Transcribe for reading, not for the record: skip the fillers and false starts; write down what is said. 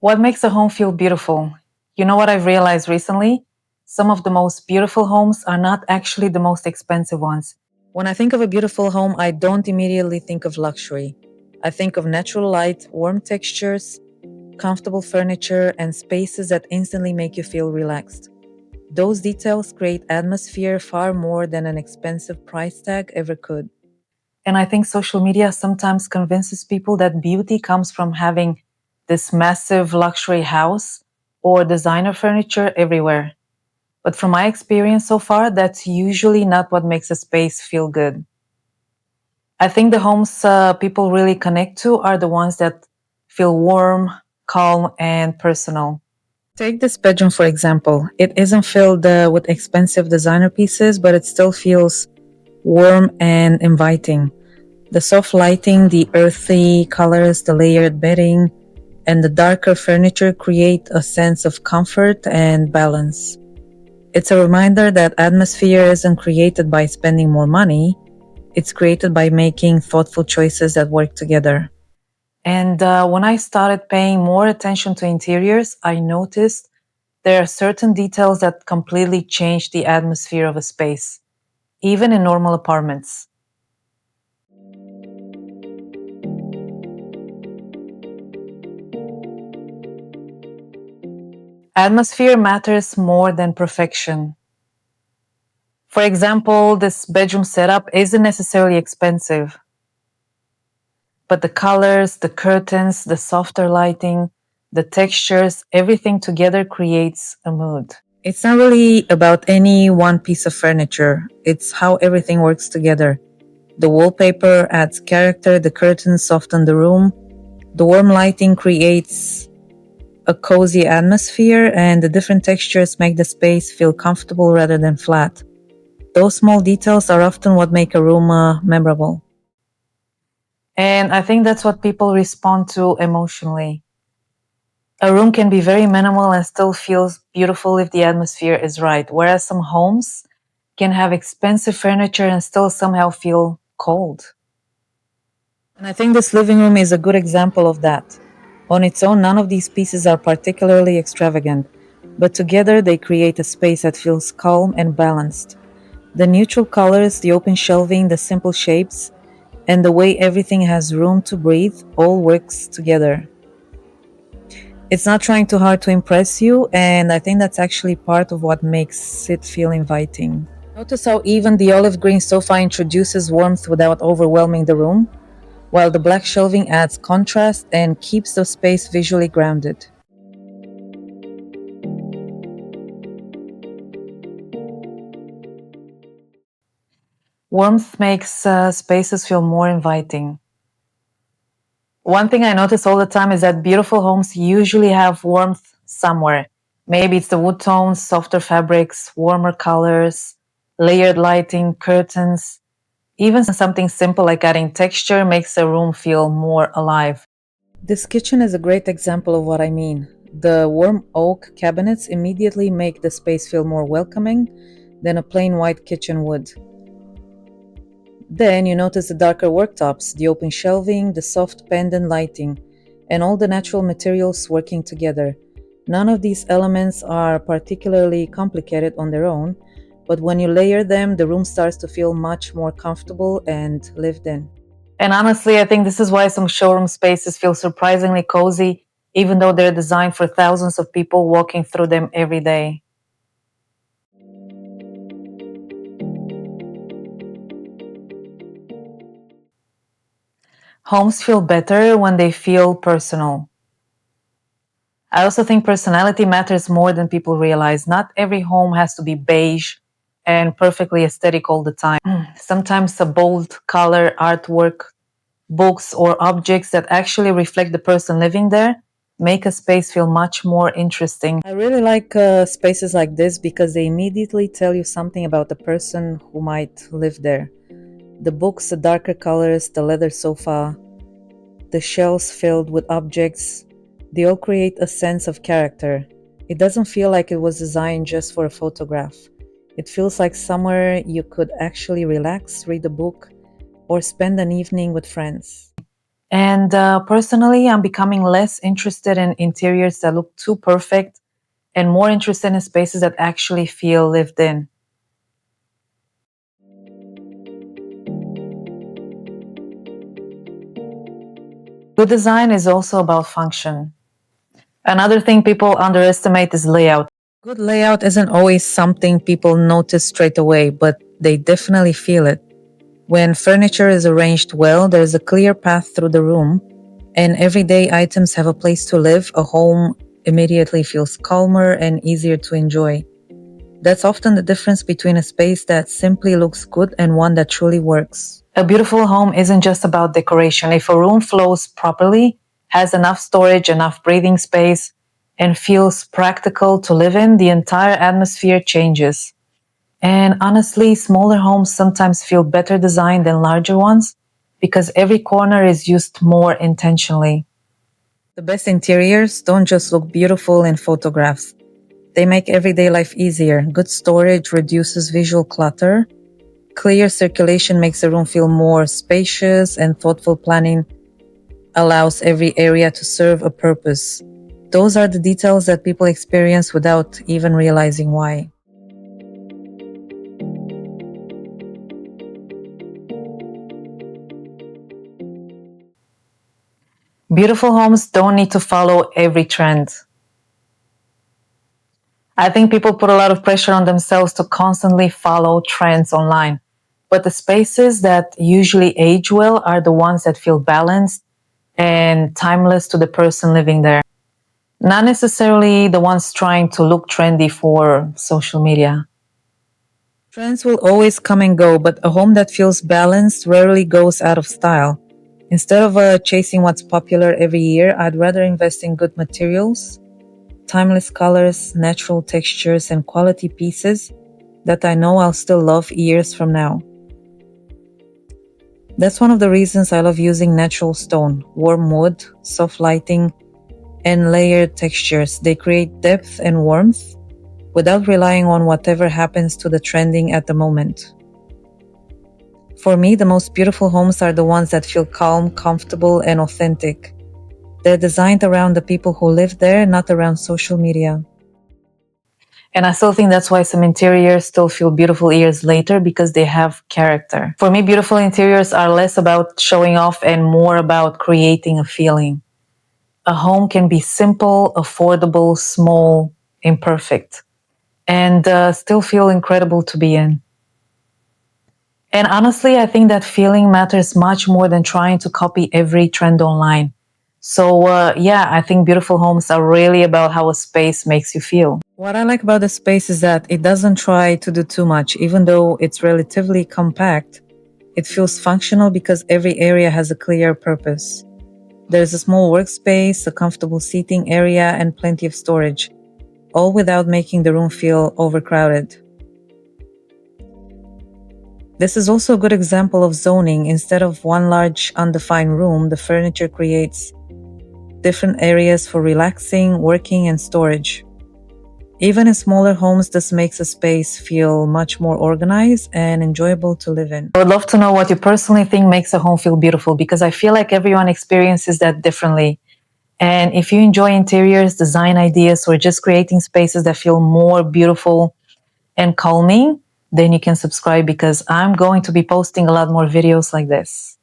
What makes a home feel beautiful? You know what I've realized recently? Some of the most beautiful homes are not actually the most expensive ones. When I think of a beautiful home, I don't immediately think of luxury. I think of natural light, warm textures, comfortable furniture, and spaces that instantly make you feel relaxed. Those details create atmosphere far more than an expensive price tag ever could. And I think social media sometimes convinces people that beauty comes from having this massive luxury house or designer furniture everywhere. But from my experience so far, that's usually not what makes a space feel good. I think the homes people really connect to are the ones that feel warm, calm, and personal. Take this bedroom, for example. It isn't filled with expensive designer pieces, but it still feels warm and inviting. The soft lighting, the earthy colors, the layered bedding, and the darker furniture create a sense of comfort and balance. It's a reminder that atmosphere isn't created by spending more money, it's created by making thoughtful choices that work together. And when I started paying more attention to interiors, I noticed there are certain details that completely change the atmosphere of a space, even in normal apartments. Atmosphere matters more than perfection. For example, this bedroom setup isn't necessarily expensive, but the colors, the curtains, the softer lighting, the textures, everything together creates a mood. It's not really about any one piece of furniture, it's how everything works together. The wallpaper adds character, the curtains soften the room, the warm lighting creates a cozy atmosphere, and the different textures make the space feel comfortable rather than flat. Those small details are often what make a room memorable. And I think that's what people respond to emotionally. A room can be very minimal and still feels beautiful if the atmosphere is right, whereas some homes can have expensive furniture and still somehow feel cold. And I think this living room is a good example of that. On its own, none of these pieces are particularly extravagant, but together they create a space that feels calm and balanced. The neutral colors, the open shelving, the simple shapes, and the way everything has room to breathe all works together. It's not trying too hard to impress you, and I think that's actually part of what makes it feel inviting. Notice how even the olive green sofa introduces warmth without overwhelming the room, while the black shelving adds contrast and keeps the space visually grounded. Warmth makes spaces feel more inviting. One thing I notice all the time is that beautiful homes usually have warmth somewhere. Maybe it's the wood tones, softer fabrics, warmer colors, layered lighting, curtains. Even something simple like adding texture makes a room feel more alive. This kitchen is a great example of what I mean. The warm oak cabinets immediately make the space feel more welcoming than a plain white kitchen would. Then you notice the darker worktops, the open shelving, the soft pendant lighting, and all the natural materials working together. None of these elements are particularly complicated on their own, but when you layer them, the room starts to feel much more comfortable and lived in. And honestly, I think this is why some showroom spaces feel surprisingly cozy, even though they're designed for thousands of people walking through them every day. Homes feel better when they feel personal. I also think personality matters more than people realize. Not every home has to be beige and perfectly aesthetic all the time. Sometimes a bold color, artwork, books, or objects that actually reflect the person living there make a space feel much more interesting. I really like spaces like this because they immediately tell you something about the person who might live there. The books, the darker colors, the leather sofa, the shelves filled with objects, they all create a sense of character. It doesn't feel like it was designed just for a photograph. It feels like somewhere you could actually relax, read a book, or spend an evening with friends. And personally, I'm becoming less interested in interiors that look too perfect and more interested in spaces that actually feel lived in. Good design is also about function. Another thing people underestimate is layout. Good layout isn't always something people notice straight away, but they definitely feel it. When furniture is arranged well, there's a clear path through the room, and everyday items have a place to live. A home immediately feels calmer and easier to enjoy. That's often the difference between a space that simply looks good and one that truly works. A beautiful home isn't just about decoration. If a room flows properly, has enough storage, enough breathing space, and feels practical to live in, the entire atmosphere changes. And honestly, smaller homes sometimes feel better designed than larger ones because every corner is used more intentionally. The best interiors don't just look beautiful in photographs. They make everyday life easier. Good storage reduces visual clutter. Clear circulation makes the room feel more spacious, and thoughtful planning allows every area to serve a purpose. Those are the details that people experience without even realizing why. Beautiful homes don't need to follow every trend. I think people put a lot of pressure on themselves to constantly follow trends online. But the spaces that usually age well are the ones that feel balanced and timeless to the person living there. Not necessarily the ones trying to look trendy for social media. Trends will always come and go, but a home that feels balanced rarely goes out of style. Instead of chasing what's popular every year, I'd rather invest in good materials, timeless colors, natural textures, and quality pieces that I know I'll still love years from now. That's one of the reasons I love using natural stone, warm wood, soft lighting, and layered textures. They create depth and warmth without relying on whatever happens to the trending at the moment. For me, the most beautiful homes are the ones that feel calm, comfortable, and authentic. They're designed around the people who live there, not around social media. And I still think that's why some interiors still feel beautiful years later, because they have character. For me, beautiful interiors are less about showing off and more about creating a feeling. A home can be simple, affordable, small, imperfect, and still feel incredible to be in. And honestly, I think that feeling matters much more than trying to copy every trend online. So, yeah, I think beautiful homes are really about how a space makes you feel. What I like about the space is that it doesn't try to do too much. Even though it's relatively compact, it feels functional because every area has a clear purpose. There's a small workspace, a comfortable seating area, and plenty of storage, all without making the room feel overcrowded. This is also a good example of zoning. Instead of one large, undefined room, the furniture creates different areas for relaxing, working, and storage. Even in smaller homes, this makes a space feel much more organized and enjoyable to live in. I would love to know what you personally think makes a home feel beautiful, because I feel like everyone experiences that differently. And if you enjoy interiors, design ideas, or just creating spaces that feel more beautiful and calming, then you can subscribe, because I'm going to be posting a lot more videos like this.